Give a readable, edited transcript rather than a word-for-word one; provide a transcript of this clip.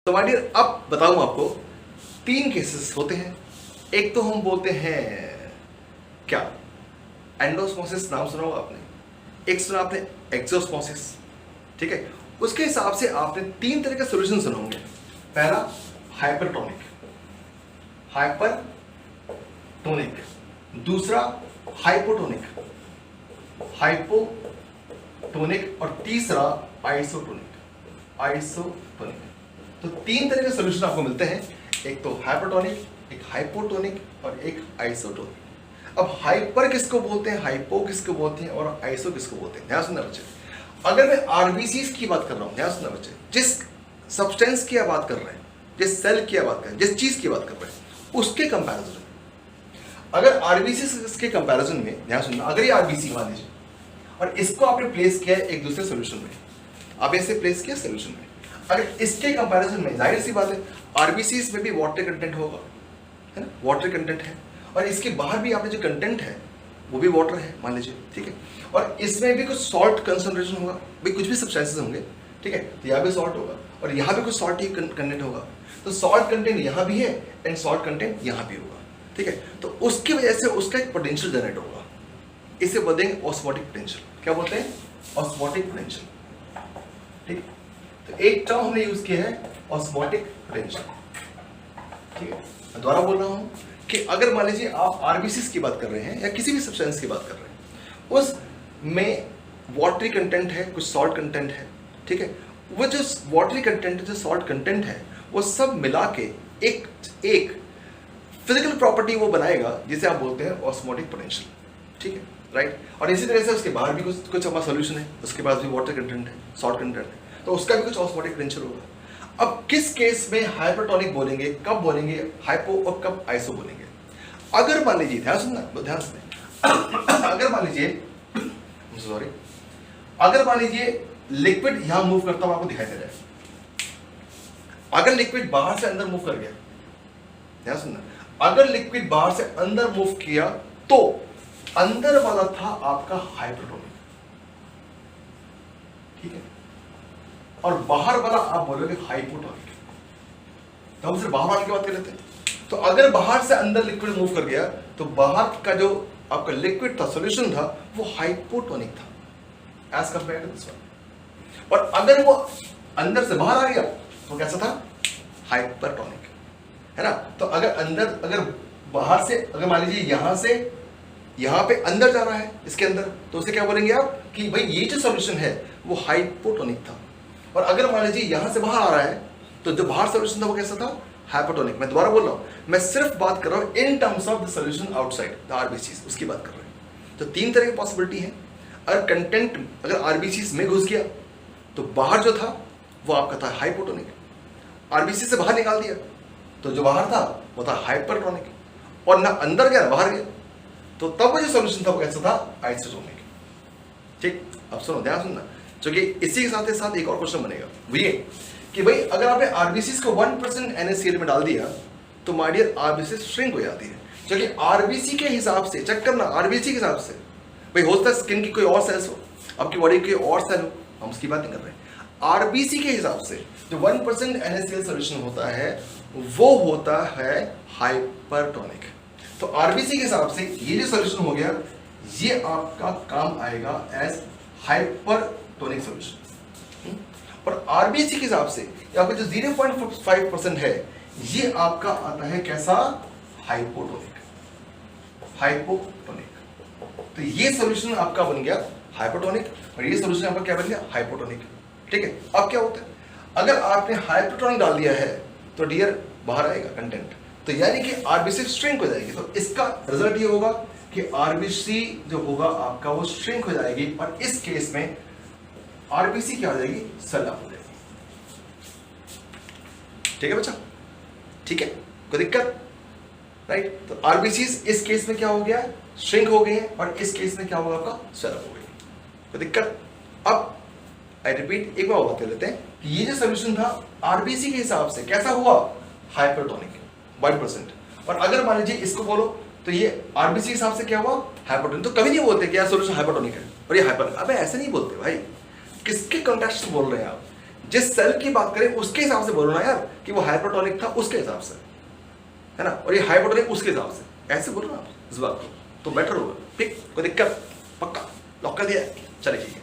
तो my dear, अब बताऊं आपको, तीन केसेस होते हैं। एक तो हम बोलते हैं क्या, एंडोस्मोसिस, नाम सुना होगा आपने। एक सुना आपने एक्सोस्मोसिस, ठीक है। उसके हिसाब से आपने तीन तरह के सॉल्यूशन सुने होंगे। पहला हाइपरटोनिक, हाइपरटोनिक। दूसरा हाइपोटोनिक, हाइपोटोनिक। और तीसरा आइसोटोनिक, आइसोटोनिक। तो तीन तरह के सॉल्यूशन आपको मिलते हैं, एक तो हाइपरटोनिक, एक हाइपोटोनिक और एक आइसोटोनिक। अब हाइपर किसको बोलते हैं, हाइपो किसको बोलते हैं और आइसो किसको बोलते हैं, ध्यान सुनना बच्चे। अगर मैं आरबीसीज की बात कर रहा हूं, ध्यान सुनना बच्चे, जिस सब्सटेंस की आप बात कर रहे हैं, जिस सेल की आप बात कर रहे हैं, जिस चीज की बात कर रहे हैं, उसके कंपैरिजन में, अगर आरबीसी के कंपैरिजन में, ध्यान सुनना, अगर ये आरबीसी मान लीजिए और इसको आपने प्लेस किया है एक दूसरे सोल्यूशन में, आप ऐसे प्लेस किया सोल्यूशन में, अगर इसके कंपैरिजन में जाहिर सी बात है आरबीसी में भी वाटर कंटेंट होगा, है ना, वाटर कंटेंट है। और इसके बाहर भी आपने जो कंटेंट है वो भी वाटर है मान लीजिए, ठीक है। और इसमें भी कुछ सॉल्ट कंसंट्रेशन होगा, भाई कुछ भी सब्सटेंसेस होंगे, ठीक है। तो यहाँ भी सॉल्ट होगा और यहाँ भी कुछ सॉल्ट ही कंटेंट होगा। तो सॉल्ट कंटेंट यहाँ भी है एंड सॉल्ट कंटेंट यहाँ भी होगा, ठीक है। तो उसकी वजह से उसका एक पोटेंशियल जनरेट होगा, इसे बोलते हैं ऑस्मोटिक पोटेंशियल। क्या बोलते हैं, ऑस्मोटिक पोटेंशियल, ठीक है। तो एक टर्म हमने यूज किया है ऑस्मोटिक पोटेंशियल, ठीक है। मैं दोबारा बोल रहा हूं कि अगर मान लीजिए आप आरबीसी की बात कर रहे हैं या किसी भी सब्सटेंस की बात कर रहे हैं, उसमें वाटरी कंटेंट है, कुछ सॉल्ट कंटेंट है, ठीक है। वो जो वाटरी कंटेंट है, जो सॉल्ट कंटेंट है, वो सब मिला के एक फिजिकल प्रॉपर्टी वो बनाएगा जिसे आप बोलते हैं ऑस्मोटिक पोटेंशियल, ठीक है, राइट। और इसी तरह से उसके बाहर भी कुछ हमारा सोल्यूशन है, उसके पास भी वाटर कंटेंट है, सॉल्ट कंटेंट है, तो उसका भी कुछ ऑस्मोटिक पोटेंशियल होगा। अब किस केस में हाइपरटोनिक बोलेंगे, कब बोलेंगे हाइपो और कब आइसो बोलेंगे। अगर मान लीजिए, ध्यान सुनना, ध्यान सुनना, अगर मान लीजिए, सॉरी, अगर मान लीजिए लिक्विड यहां मूव करता हुआ आपको दिखाई दे रहा है, अगर लिक्विड बाहर से अंदर मूव कर गया, ध्यान सुनना, अगर लिक्विड बाहर से अंदर मूव किया तो अंदर वाला था आपका हाइपरटोनिक, ठीक है, और बाहर वाला आप बोलोगे हाइपोटोनिक। तो हम सिर्फ बाहर वाले की बात कर लेते हैं। तो अगर बाहर से अंदर लिक्विड मूव कर गया तो बाहर का जो आपका लिक्विड था, सॉल्यूशन था, वो हाइपोटोनिक था as compared to this one. और अगर वो अंदर से बाहर आ गया तो कैसा था, हाइपरटोनिक, है ना। तो अगर बाहर से, अगर मान लीजिए यहां से यहां पे अंदर जा रहा है इसके अंदर, तो उसे क्या बोलेंगे आप कि भाई ये जो सॉल्यूशन है वो हाइपोटोनिक था। और अगर मान लीजिए यहां से बाहर आ रहा है तो जो बाहर सॉल्यूशन था वो कैसा था, हाइपोटोनिक। मैं दोबारा बोल रहा हूं, मैं सिर्फ बात कर रहा हूं in terms of the solution outside the RBC, उसकी बात कर रहे हैं। तो तीन तरह की पॉसिबिलिटी है। अगर कंटेंट अगर आरबीसी में घुस गया तो बाहर जो था वो आपका था हाइपोटोनिक, आरबीसी से बाहर निकाल दिया तो जो बाहर था वो था हाइपरटोनिक, और ना अंदर गया ना बाहर गया, तो तब वो जो सॉल्यूशन था वो कैसा था, आइसोटोनिक, ठीक। अब सुनो, ध्यान सुनना, क्योंकि इसी के साथ एक और क्वेश्चन बनेगा, वो ये कि भाई अगर आपने आरबीसी को 1% NaCl में डाल दिया तो माय डियर आरबीसी श्रिंक हो जाती है। क्योंकि आरबीसी के हिसाब से, चेक करना, आरबीसी के हिसाब से, भाई हो सकता है स्किन की कोई और सेल्स हो, आपकी बॉडी की और सेल हो, हम उसकी बात नहीं कर रहे हैं। आरबीसी के हिसाब से जो 1% NaCl सोल्यूशन होता है वो होता है हाइपरटोनिक। तो आरबीसी के हिसाब से ये जो सोल्यूशन हो गया ये आपका काम आएगा एज हाइपरटोनिक सोल्यूशन। और आरबीसी के हिसाब से आपका जो 0.5% है ये आपका आता है कैसा, हाइपोटोनिक, हाइपोटोनिक। तो ये सोल्यूशन आपका बन गया हाइपोटोनिक और ये सोल्यूशन आपका क्या बन गया, हाइपोटोनिक, ठीक है। अब क्या होता है, अगर आपने हाइपोटोनिक डाल दिया है तो डियर बाहर आएगा कंटेंट, तो यानी कि आरबीसी श्रिंक हो जाएगी। तो इसका रिजल्ट ये होगा कि आरबीसी जो होगा आपका वो श्रिंक हो जाएगी, और इस केस में आरबीसी क्या हो जाएगी, सेल अप हो जाएगी, ठीक है बच्चा, ठीक है, कोई दिक्कत, राइट। तो आरबीसी इस केस में क्या हो गया, श्रिंक हो गई है, और इस केस में क्या होगा आपका, सेल अप हो गई, कोई दिक्कत। अब आई रिपीट, एक बार बात कर लेते हैं कि ये जो सोल्यूशन था आरबीसी के हिसाब से कैसा हुआ, हाइपरटोनिक 1%। और अगर मान लीजिए इसको बोलो तो ये आरबीसी के हिसाब से क्या हुआ, हाइपरटोनिक। तो कभी नहीं बोलते कि यार सोल्यूशन हाइपरटोनिक है और ये हाइपर, अबे ऐसे नहीं बोलते भाई, किसके कॉन्टेक्स्ट में बोल रहे हैं आप, जिस सेल की बात करें उसके हिसाब से बोलो ना यार, कि वो हाइपरटोनिक था उसके हिसाब से, है ना, और ये हाइपोटोनिक उसके हिसाब से, ऐसे बोलो ना आप इस बात को, तो बेटर होगा। ठीक, कोई दिक्कत? पक्का लॉक कर दिया? चलिए ठीक है।